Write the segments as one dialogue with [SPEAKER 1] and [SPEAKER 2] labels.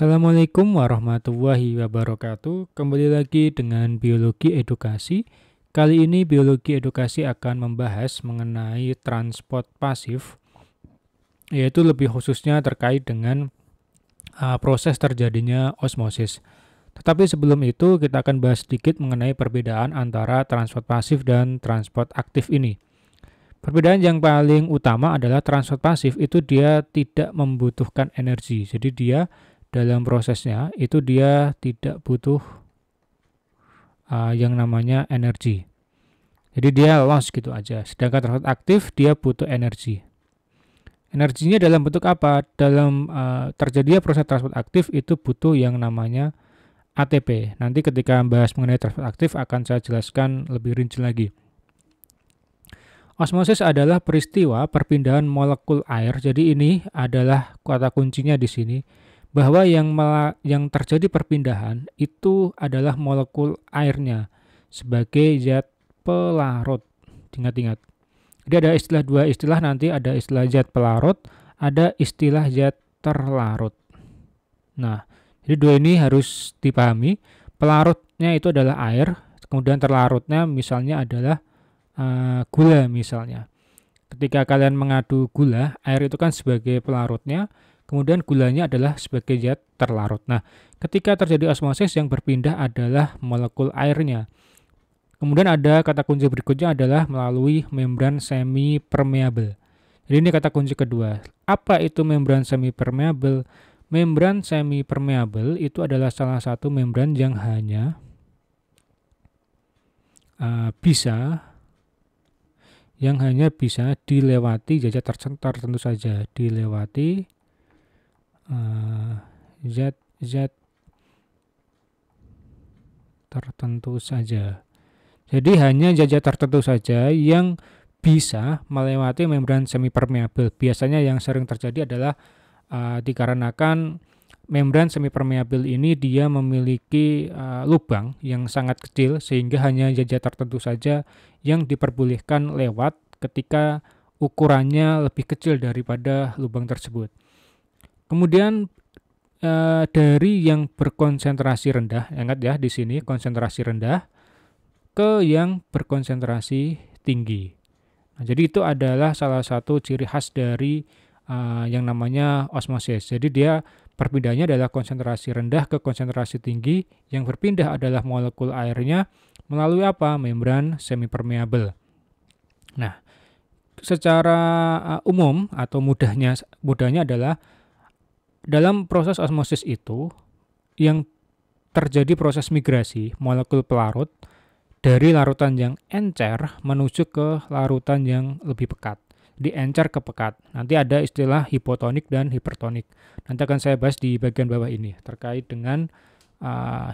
[SPEAKER 1] Assalamualaikum warahmatullahi wabarakatuh. Kembali lagi dengan biologi edukasi. Kali ini biologi edukasi akan membahas mengenai transport pasif, yaitu lebih khususnya terkait dengan proses terjadinya osmosis. Tetapi sebelum itu kita akan bahas sedikit mengenai perbedaan antara transport pasif dan transport aktif ini. Perbedaan yang paling utama adalah transport pasif itu dia tidak membutuhkan energi. Jadi dia dalam prosesnya itu dia tidak butuh yang namanya energi. Jadi dia loss gitu aja. Sedangkan transport aktif dia butuh energi. Energinya dalam bentuk apa? Dalam terjadinya proses transport aktif itu butuh yang namanya ATP. Nanti ketika membahas mengenai transport aktif akan saya jelaskan lebih rinci lagi. Osmosis adalah peristiwa perpindahan molekul air. Jadi ini adalah kata kuncinya di sini, bahwa yang terjadi perpindahan itu adalah molekul airnya sebagai zat pelarut. Ingat-ingat. Jadi ada dua istilah nanti, ada istilah zat pelarut, ada istilah zat terlarut. Nah, jadi dua ini harus dipahami. Pelarutnya itu adalah air, kemudian terlarutnya misalnya adalah gula misalnya. Ketika kalian mengadu gula, air itu kan sebagai pelarutnya, kemudian gulanya adalah sebagai zat terlarut. Nah, ketika terjadi osmosis yang berpindah adalah molekul airnya. Kemudian ada kata kunci berikutnya adalah melalui membran semi permeable. Jadi ini kata kunci kedua. Apa itu membran semi permeable? Membran semi permeable itu adalah salah satu membran yang hanya bisa dilewati zat tertentu saja, dilewati zat tertentu saja. Jadi hanya zat tertentu saja yang bisa melewati membran semi permeable. Biasanya yang sering terjadi adalah dikarenakan membran semi permeable ini dia memiliki lubang yang sangat kecil sehingga hanya zat tertentu saja yang diperbolehkan lewat ketika ukurannya lebih kecil daripada lubang tersebut. Kemudian dari yang berkonsentrasi rendah, ingat ya di sini konsentrasi rendah ke yang berkonsentrasi tinggi. Nah, jadi itu adalah salah satu ciri khas dari yang namanya osmosis. Jadi dia perpindahannya adalah konsentrasi rendah ke konsentrasi tinggi, yang berpindah adalah molekul airnya melalui apa? Membran semi permeable. Nah, secara umum atau mudahnya adalah dalam proses osmosis itu yang terjadi proses migrasi molekul pelarut dari larutan yang encer menuju ke larutan yang lebih pekat. Di encer ke pekat. Nanti ada istilah hipotonik dan hipertonik. Nanti akan saya bahas di bagian bawah ini terkait dengan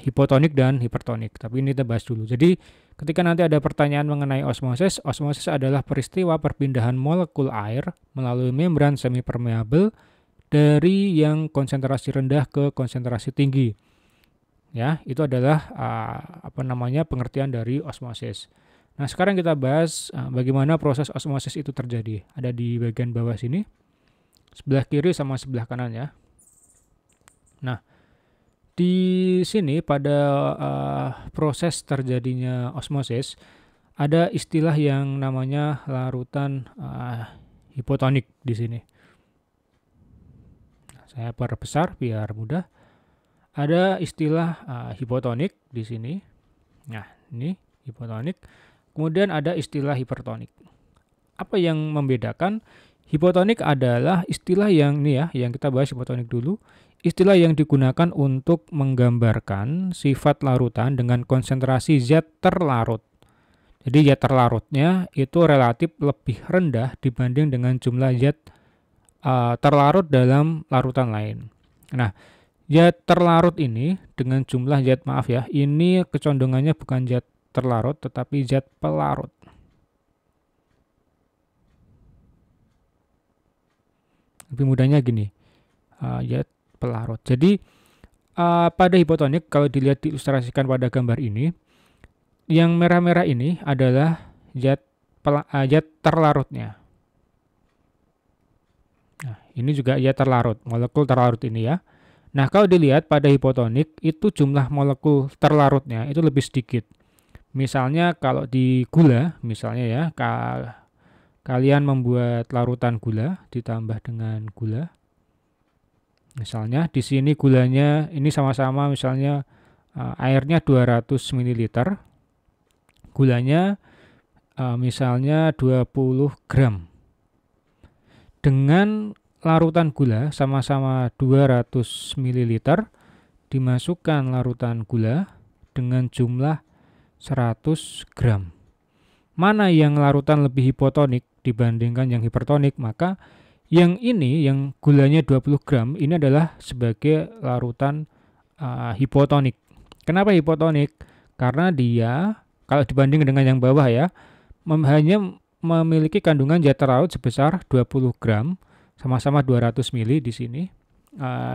[SPEAKER 1] hipotonik dan hipertonik. Tapi ini kita bahas dulu. Jadi ketika nanti ada pertanyaan mengenai osmosis, osmosis adalah peristiwa perpindahan molekul air melalui membran semi permeable dari yang konsentrasi rendah ke konsentrasi tinggi. Ya, itu adalah pengertian dari osmosis. Nah, sekarang kita bahas bagaimana proses osmosis itu terjadi. Ada di bagian bawah sini, sebelah kiri sama sebelah kanan ya. Nah, di sini pada proses terjadinya osmosis ada istilah yang namanya larutan hipotonik di sini. Nah, saya perbesar biar mudah. Ada istilah hipotonik di sini. Nah, ini hipotonik. Kemudian ada istilah hipertonik. Apa yang membedakan? Hipotonik adalah istilah yang yang kita bahas hipotonik dulu. Istilah yang digunakan untuk menggambarkan sifat larutan dengan konsentrasi zat terlarut. Jadi zat terlarutnya itu relatif lebih rendah dibanding dengan jumlah zat terlarut dalam larutan lain. Nah, zat terlarut ini dengan jumlah zat, ini kecondongannya bukan zat terlarut tetapi zat pelarut. Lebih mudahnya gini, zat pelarut. Jadi pada hipotonik kalau dilihat diilustrasikan pada gambar ini, yang merah-merah ini adalah zat terlarutnya. Nah, ini juga zat terlarut, molekul terlarut ini ya. Nah, kalau dilihat pada hipotonik itu jumlah molekul terlarutnya itu lebih sedikit. Misalnya kalau di gula, misalnya ya, kalian membuat larutan gula ditambah dengan gula. Misalnya di sini gulanya ini sama-sama misalnya airnya 200 ml, gulanya misalnya 20 gram. Dengan larutan gula sama-sama 200 ml, dimasukkan larutan gula dengan jumlah 100 gram. Mana yang larutan lebih hipotonik dibandingkan yang hipertonik? Maka yang ini, yang gulanya 20 gram, ini adalah sebagai larutan hipotonik. Kenapa hipotonik? Karena dia, kalau dibanding dengan yang bawah ya, hanya memiliki kandungan zat terlarut sebesar 20 gram, sama-sama 200 mili di sini.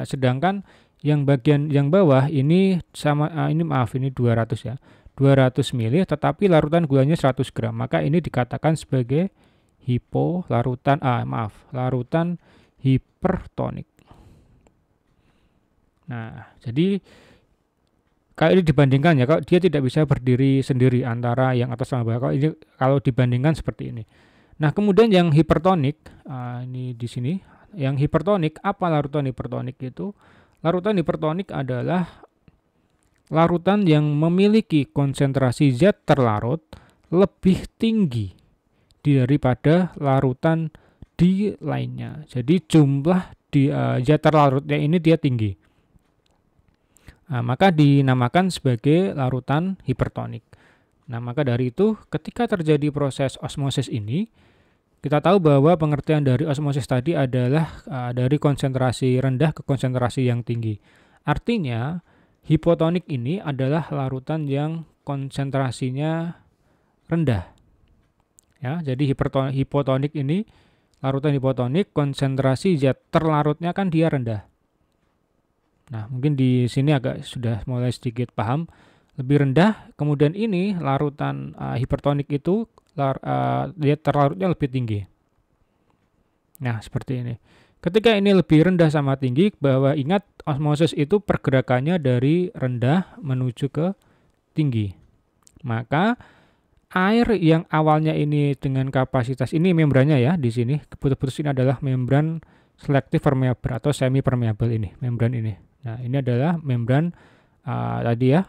[SPEAKER 1] Sedangkan yang bagian yang bawah ini ini 200 ya. 200 mili tetapi larutan gulanya 100 gram. Maka ini dikatakan sebagai larutan hipertonik. Nah, jadi kalau ini dibandingkan ya, kalau dia tidak bisa berdiri sendiri antara yang atas sama bawah. Kalau dibandingkan seperti ini. Nah, kemudian yang hipertonik, ini di sini, yang hipertonik, apa larutan hipertonik itu? Larutan hipertonik adalah larutan yang memiliki konsentrasi zat terlarut lebih tinggi daripada larutan di lainnya. Jadi jumlah di zat terlarutnya ini dia tinggi. Nah, maka dinamakan sebagai larutan hipertonik. Nah, maka dari itu ketika terjadi proses osmosis ini, kita tahu bahwa pengertian dari osmosis tadi adalah dari konsentrasi rendah ke konsentrasi yang tinggi. Artinya, hipotonik ini adalah larutan yang konsentrasinya rendah. Ya, jadi hipotonik ini, larutan hipotonik, konsentrasi zat terlarutnya kan dia rendah. Nah, mungkin di sini agak sudah mulai sedikit paham. Lebih rendah, kemudian ini larutan hipertonik itu zat terlarutnya lebih tinggi. Nah, seperti ini. Ketika ini lebih rendah sama tinggi, bahwa ingat osmosis itu pergerakannya dari rendah menuju ke tinggi. Maka air yang awalnya ini dengan kapasitas ini membrannya ya di sini, putus-putus ini adalah membran selektif permeabel atau semi permeabel ini, membran ini. Nah, ini adalah membran tadi ya,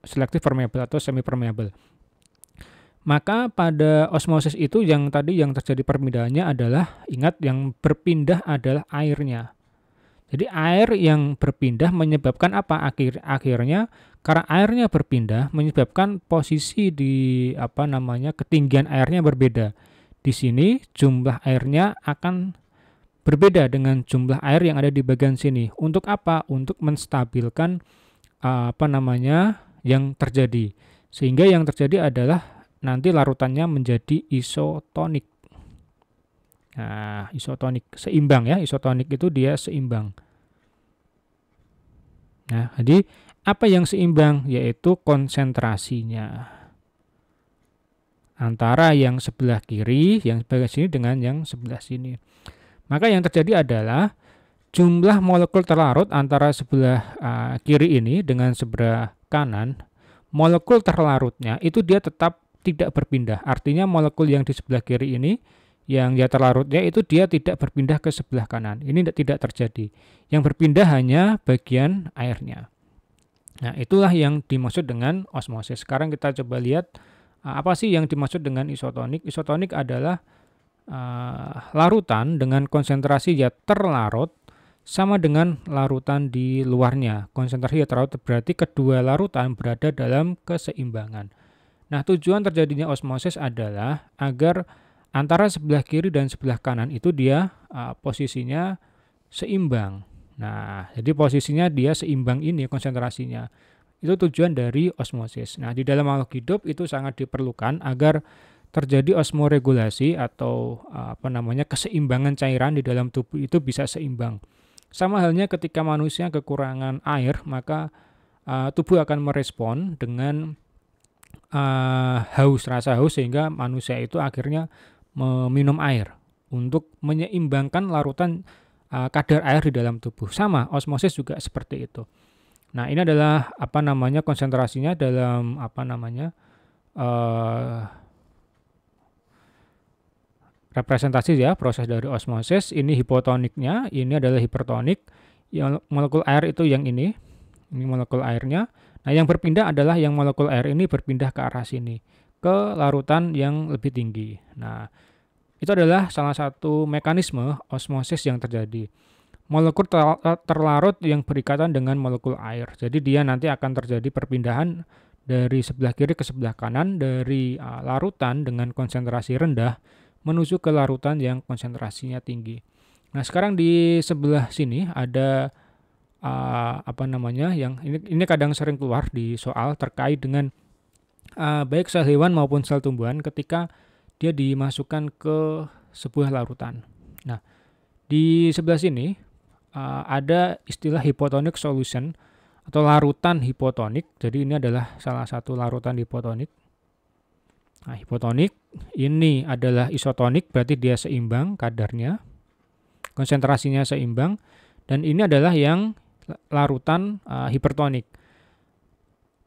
[SPEAKER 1] selektif permeabel atau semi permeabel. Maka pada osmosis itu yang tadi yang terjadi perpindahannya adalah, ingat yang berpindah adalah airnya. Jadi air yang berpindah menyebabkan apa akhirnya? Karena airnya berpindah menyebabkan posisi di ketinggian airnya berbeda. Di sini jumlah airnya akan berbeda dengan jumlah air yang ada di bagian sini. Untuk apa? Untuk menstabilkan yang terjadi. Sehingga yang terjadi adalah nanti larutannya menjadi isotonik. Nah, isotonik seimbang ya, isotonik itu dia seimbang. Nah, jadi apa yang seimbang? Yaitu konsentrasinya antara yang sebelah kiri, yang sebelah sini dengan yang sebelah sini. Maka yang terjadi adalah jumlah molekul terlarut antara sebelah kiri ini dengan sebelah kanan, molekul terlarutnya itu dia tetap tidak berpindah. Artinya molekul yang di sebelah kiri ini, yang zat terlarutnya itu dia tidak berpindah ke sebelah kanan. Ini tidak terjadi. Yang berpindah hanya bagian airnya. Nah, itulah yang dimaksud dengan osmosis. Sekarang kita coba lihat apa sih yang dimaksud dengan isotonik. Isotonik adalah larutan dengan konsentrasi zat terlarut sama dengan larutan di luarnya. Konsentrasi zat terlarut berarti kedua larutan berada dalam keseimbangan. Nah, tujuan terjadinya osmosis adalah agar antara sebelah kiri dan sebelah kanan itu dia posisinya seimbang. Nah, jadi posisinya dia seimbang ini konsentrasinya. Itu tujuan dari osmosis. Nah, di dalam makhluk hidup itu sangat diperlukan agar terjadi osmoregulasi atau keseimbangan cairan di dalam tubuh itu bisa seimbang. Sama halnya ketika manusia kekurangan air, maka tubuh akan merespon dengan rasa haus sehingga manusia itu akhirnya meminum air untuk menyeimbangkan larutan kadar air di dalam tubuh. Sama, osmosis juga seperti itu. Nah, ini adalah konsentrasinya dalam representasi ya, proses dari osmosis. Ini hipotoniknya, ini adalah hipertonik. Yang molekul air itu yang ini molekul airnya. Nah, yang berpindah adalah yang molekul air ini berpindah ke arah sini, ke larutan yang lebih tinggi. Nah, itu adalah salah satu mekanisme osmosis yang terjadi. Molekul terlarut yang berikatan dengan molekul air. Jadi dia nanti akan terjadi perpindahan dari sebelah kiri ke sebelah kanan, dari larutan dengan konsentrasi rendah menuju ke larutan yang konsentrasinya tinggi. Nah, sekarang di sebelah sini ada yang ini kadang sering keluar di soal terkait dengan baik sel hewan maupun sel tumbuhan ketika dia dimasukkan ke sebuah larutan. Nah, di sebelah sini ada istilah hypotonic solution atau larutan hipotonik. Jadi ini adalah salah satu larutan hipotonik. Nah, hipotonik ini adalah isotonik, berarti dia seimbang kadarnya, konsentrasinya seimbang, dan ini adalah yang larutan hipertonik.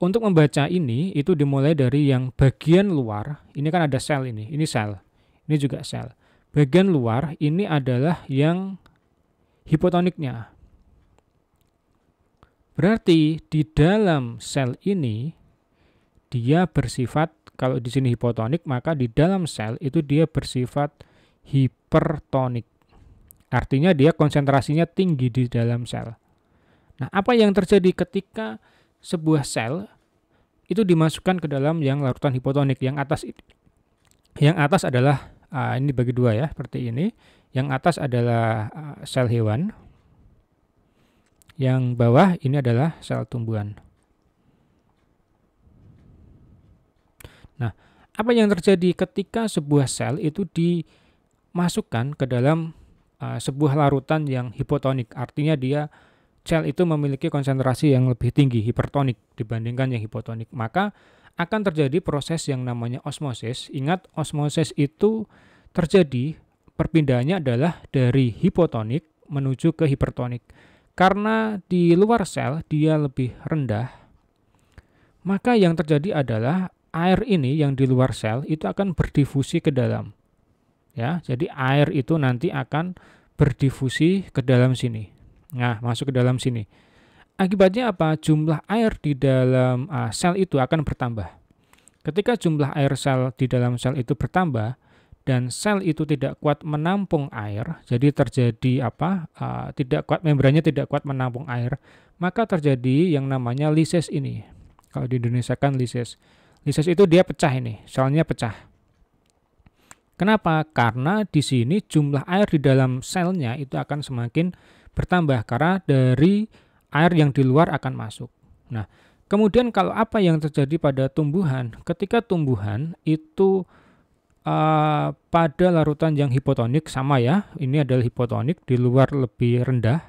[SPEAKER 1] Untuk membaca ini, itu dimulai dari yang bagian luar. Ini kan ada sel ini sel. Ini juga sel. Bagian luar ini adalah yang hipotoniknya. Berarti di dalam sel ini, dia bersifat, kalau di sini hipotonik, maka di dalam sel itu dia bersifat hipertonik. Artinya dia konsentrasinya tinggi di dalam sel. Nah, apa yang terjadi ketika sebuah sel itu dimasukkan ke dalam yang larutan hipotonik? Yang atas adalah ini bagi dua ya, seperti ini. Yang atas adalah sel hewan. Yang bawah ini adalah sel tumbuhan. Nah, apa yang terjadi ketika sebuah sel itu dimasukkan ke dalam sebuah larutan yang hipotonik? Artinya sel itu memiliki konsentrasi yang lebih tinggi, hipertonik, dibandingkan yang hipotonik. Maka akan terjadi proses yang namanya osmosis. Ingat, osmosis itu terjadi, perpindahannya adalah dari hipotonik menuju ke hipertonik. Karena di luar sel dia lebih rendah, maka yang terjadi adalah air ini yang di luar sel itu akan berdifusi ke dalam. Ya, jadi air itu nanti akan berdifusi ke dalam sini. Nah, masuk ke dalam sini. Akibatnya apa? Jumlah air di dalam sel itu akan bertambah. Ketika jumlah air sel di dalam sel itu bertambah dan sel itu tidak kuat menampung air, jadi terjadi tidak kuat, membrannya tidak kuat menampung air, maka terjadi yang namanya lisis ini. Kalau di Indonesia kan lisis. Lisis itu dia pecah ini, selnya pecah. Kenapa? Karena di sini jumlah air di dalam selnya itu akan semakin bertambah karena dari air yang di luar akan masuk. Nah, kemudian kalau apa yang terjadi pada tumbuhan? Ketika tumbuhan itu pada larutan yang hipotonik, sama ya, ini adalah hipotonik, di luar lebih rendah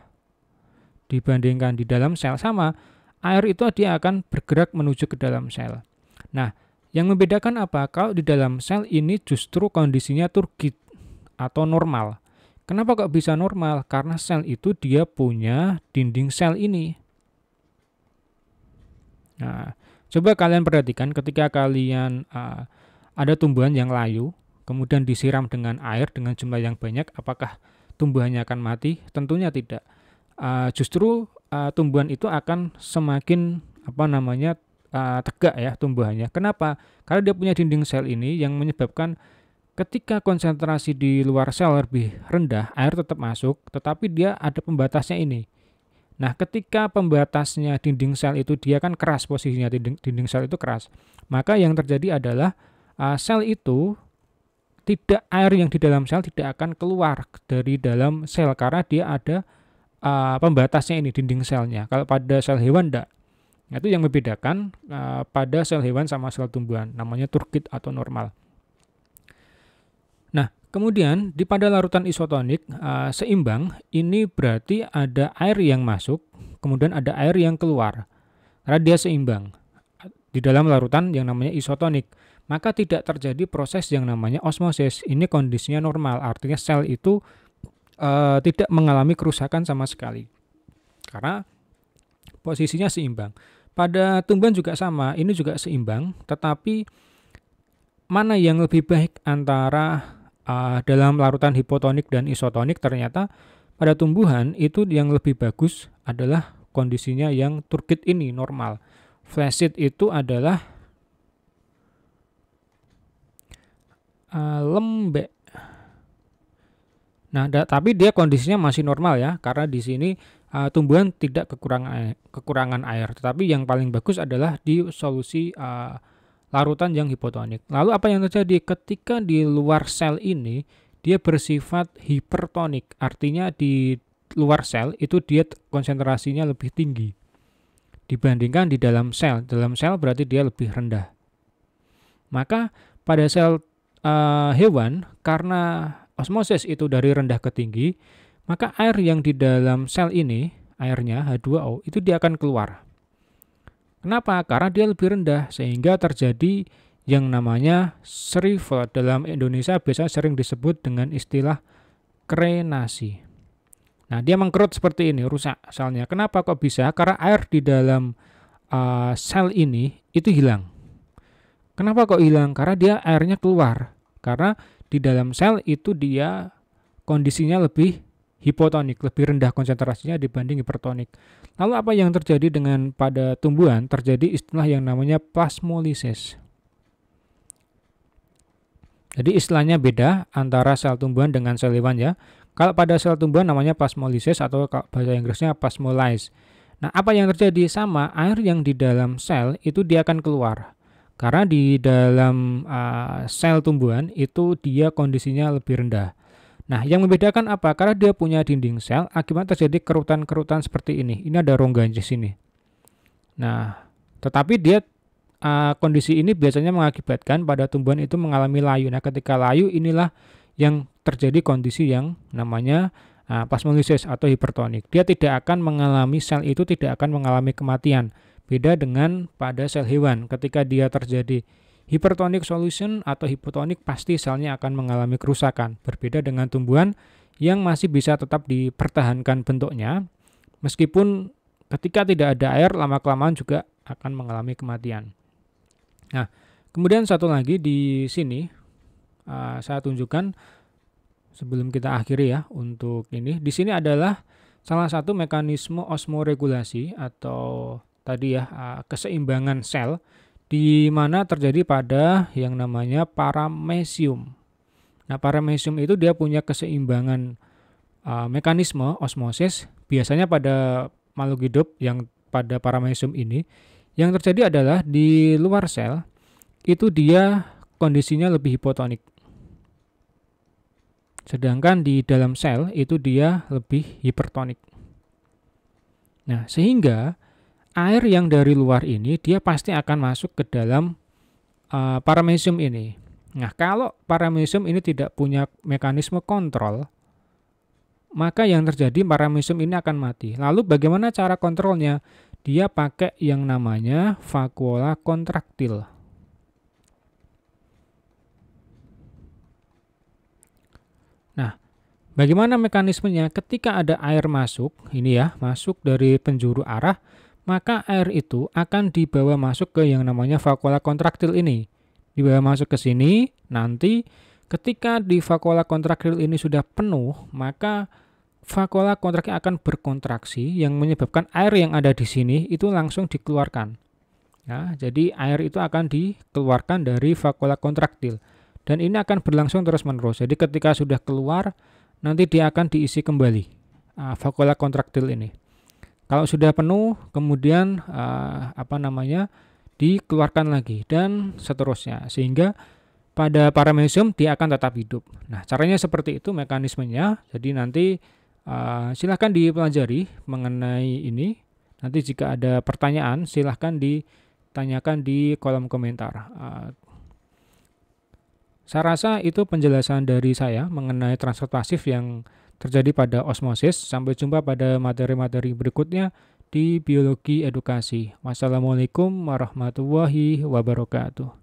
[SPEAKER 1] dibandingkan di dalam sel, sama, air itu dia akan bergerak menuju ke dalam sel. Nah, yang membedakan apa? Kalau di dalam sel ini justru kondisinya turgid atau normal. Kenapa kok bisa normal? Karena sel itu dia punya dinding sel ini. Nah, coba kalian perhatikan ketika kalian ada tumbuhan yang layu, kemudian disiram dengan air dengan jumlah yang banyak, apakah tumbuhannya akan mati? Tentunya tidak. Justru tumbuhan itu akan semakin tegak ya tumbuhannya. Kenapa? Karena dia punya dinding sel ini yang menyebabkan ketika konsentrasi di luar sel lebih rendah, air tetap masuk, tetapi dia ada pembatasnya ini. Nah, ketika pembatasnya dinding sel itu dia kan keras posisinya, dinding sel itu keras. Maka yang terjadi adalah sel itu air yang di dalam sel tidak akan keluar dari dalam sel karena dia ada pembatasnya ini, dinding selnya. Kalau pada sel hewan enggak. Nah, itu yang membedakan pada sel hewan sama sel tumbuhan, namanya turgid atau normal. Nah, kemudian pada larutan isotonik seimbang, ini berarti ada air yang masuk, kemudian ada air yang keluar. Karena dia seimbang di dalam larutan yang namanya isotonik, maka tidak terjadi proses yang namanya osmosis. Ini kondisinya normal, artinya sel itu tidak mengalami kerusakan sama sekali karena posisinya seimbang. Pada tumbuhan juga sama, ini juga seimbang, tetapi mana yang lebih baik antara dalam larutan hipotonik dan isotonik, ternyata pada tumbuhan itu yang lebih bagus adalah kondisinya yang turgid ini normal. Flaccid itu adalah lembek. Nah, tapi dia kondisinya masih normal ya, karena di sini tumbuhan tidak kekurangan air. Tetapi yang paling bagus adalah di solusi larutan yang hipotonik. Lalu apa yang terjadi ketika di luar sel ini dia bersifat hipertonik, artinya di luar sel itu dia konsentrasinya lebih tinggi dibandingkan di dalam sel. Dalam sel berarti dia lebih rendah. Maka pada sel hewan karena osmosis itu dari rendah ke tinggi, maka air yang di dalam sel ini, airnya H2O, itu dia akan keluar. Kenapa? Karena dia lebih rendah, sehingga terjadi yang namanya shrivel. Dalam Indonesia biasanya sering disebut dengan istilah krenasi. Nah, dia mengkerut seperti ini, rusak selnya. Kenapa kok bisa? Karena air di dalam sel ini itu hilang. Kenapa kok hilang? Karena dia airnya keluar. Karena di dalam sel itu dia kondisinya lebih hipotonik, lebih rendah konsentrasinya dibanding hipertonik. Lalu apa yang terjadi dengan pada tumbuhan? Terjadi istilah yang namanya plasmolisis. Jadi istilahnya beda antara sel tumbuhan dengan sel hewan ya. Kalau pada sel tumbuhan namanya plasmolisis atau bahasa Inggrisnya plasmolyze. Nah, apa yang terjadi? Sama, air yang di dalam sel itu dia akan keluar. Karena di dalam sel tumbuhan itu dia kondisinya lebih rendah. Nah, yang membedakan apa? Karena dia punya dinding sel, akibatnya terjadi kerutan-kerutan seperti ini. Ini ada rongga di sini. Nah, tetapi dia kondisi ini biasanya mengakibatkan pada tumbuhan itu mengalami layu. Nah, ketika layu inilah yang terjadi kondisi yang namanya plasmolisis atau hipertonik. Dia tidak akan mengalami, sel itu tidak akan mengalami kematian. Beda dengan pada sel hewan, ketika dia terjadi hypertonic solution atau hipotonik, pasti selnya akan mengalami kerusakan. Berbeda dengan tumbuhan yang masih bisa tetap dipertahankan bentuknya, meskipun ketika tidak ada air, lama-kelamaan juga akan mengalami kematian. Nah, kemudian satu lagi di sini, saya tunjukkan sebelum kita akhiri ya untuk ini. Di sini adalah salah satu mekanisme osmoregulasi atau tadi ya keseimbangan sel di mana terjadi pada yang namanya paramecium. Nah, paramecium itu dia punya keseimbangan mekanisme osmosis. Biasanya pada makhluk hidup yang pada paramecium ini yang terjadi adalah di luar sel itu dia kondisinya lebih hipotonik. Sedangkan di dalam sel itu dia lebih hipertonik. Nah, sehingga air yang dari luar ini dia pasti akan masuk ke dalam paramecium ini. Nah, kalau paramecium ini tidak punya mekanisme kontrol, maka yang terjadi paramecium ini akan mati. Lalu bagaimana cara kontrolnya? Dia pakai yang namanya vakuola kontraktil. Nah, bagaimana mekanismenya? Ketika ada air masuk, ini ya, masuk dari penjuru arah, maka air itu akan dibawa masuk ke yang namanya vakuola kontraktil ini. Dibawa masuk ke sini, nanti ketika di vakuola kontraktil ini sudah penuh, maka vakuola kontraktil akan berkontraksi yang menyebabkan air yang ada di sini itu langsung dikeluarkan. Ya, jadi air itu akan dikeluarkan dari vakuola kontraktil. Dan ini akan berlangsung terus-menerus. Jadi ketika sudah keluar, nanti dia akan diisi kembali vakuola kontraktil ini. Kalau sudah penuh, kemudian dikeluarkan lagi dan seterusnya. Sehingga pada paramecium dia akan tetap hidup. Nah, caranya seperti itu mekanismenya. Jadi nanti silahkan dipelajari mengenai ini. Nanti jika ada pertanyaan, silahkan ditanyakan di kolom komentar. Saya rasa itu penjelasan dari saya mengenai transfer pasif yang terjadi pada osmosis. Sampai jumpa pada materi-materi berikutnya di biologi edukasi. Wassalamualaikum warahmatullahi wabarakatuh.